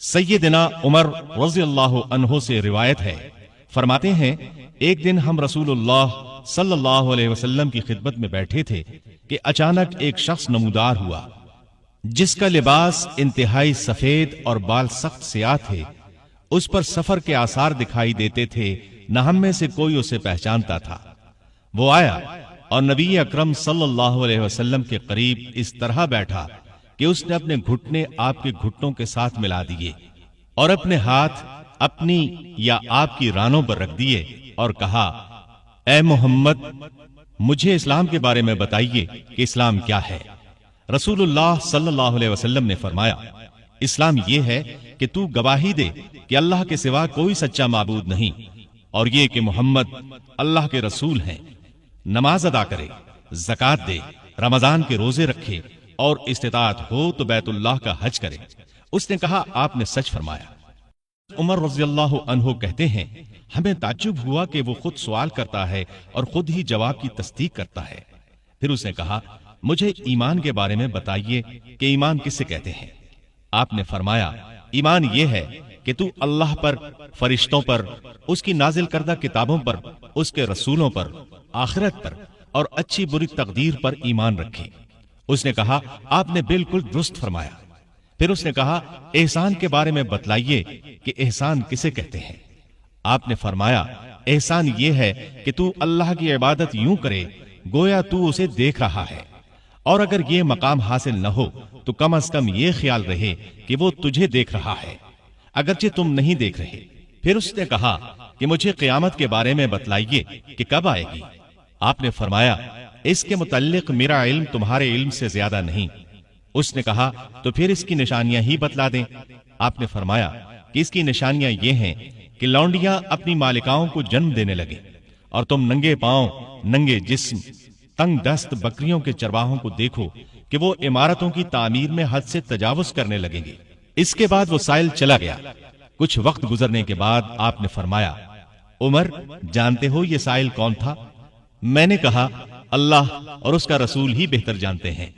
सैयदना उमर रज़ी अल्लाह अन्हो से रिवायत है, फरमाते हैं एक दिन हम रसूलुल्लाह सल्लल्लाहु अलैहि वसल्लम की खिदमत में बैठे थे कि अचानक एक शख्स नमूदार हुआ जिसका लिबास इंतहाई सफेद और बाल सख्त स्याह थे। उस पर सफर के आसार दिखाई देते थे, न हम में से कोई उसे पहचानता था। वो आया और नबी अकरम सल्लल्लाहु अलैहि वसल्लम के करीब इस तरह बैठा कि उसने अपने घुटने आपके घुटनों के साथ मिला दिए और अपने हाथ अपनी या आपकी रानों पर रख दिए और कहा, ए मोहम्मद, मुझे इस्लाम के बारे में बताइए कि इस्लाम क्या है। रसूलुल्लाह सल्लल्लाहु अलैहि वसल्लम ने फरमाया, इस्लाम ये है कि तू गवाही दे कि अल्लाह के सिवा कोई सच्चा माबूद नहीं और ये कि मोहम्मद अल्लाह के रसूल हैं, नमाज अदा करे, ज़कात दे, रमजान के रोजे रखे और इस्तिताअत हो तो बैतुल्लाह का हज करे। उसने कहा, आपने सच फरमाया। उमर रज़ियल्लाहु अन्हु कहते हैं, हमें ताज्जुब हुआ कि वो खुद सवाल करता है और खुद ही जवाब की तस्दीक करता है। फिर उसने कहा, मुझे ईमान के बारे में बताइए कि ईमान किसे कहते हैं। आपने फरमाया, ईमान ये है कि तू अल्लाह पर, फरिश्तों पर, उसकी नाजिल करदा किताबों पर, उसके रसूलों पर, आखिरत पर और अच्छी बुरी तकदीर पर ईमान रखे। उसने कहा, आपने बिल्कुल दुरुस्त फरमाया। फिर उसने कहा, एहसान के बारे में बतलाइए कि एहसान किसे कहते हैं। आपने फरमाया, एहसान ये है कि तू अल्लाह की इबादत यूं करे गोया तू उसे देख रहा है, और अगर ये मकाम हासिल न हो तो कम अज कम ये ख्याल रहे कि वो तुझे देख रहा है, अगरचे तुम नहीं देख रहे। फिर उसने कहा कि मुझे क़यामत के बारे में बतलाइए कि कब आएगी। आपने फरमाया, इसके मुतल्लिक मेरा इल्म तुम्हारे इल्म से ज्यादा नहीं। उसने कहा, तो फिर इसकी निशानियां ही बतला दें। आपने फरमाया कि इसकी निशानियां ये हैं कि लौंडियां अपनी मालिकाओं को जन्म देने लगे और तुम नंगे पांव, नंगे जिस्म, तंग दस्त बकरियों के चरवाहों को देखो कि वो इमारतों की तामीर में हद से तजावुज करने लगेंगे। इसके बाद वो साइल चला गया। कुछ वक्त गुजरने के बाद आपने फरमाया, उमर, जानते हो ये साइल कौन था? मैंने कहा, अल्लाह और उसका रसूल ही बेहतर जानते हैं।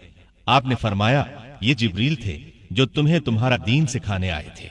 आपने फरमाया, ये जिब्रील थे जो तुम्हें तुम्हारा दीन सिखाने आए थे।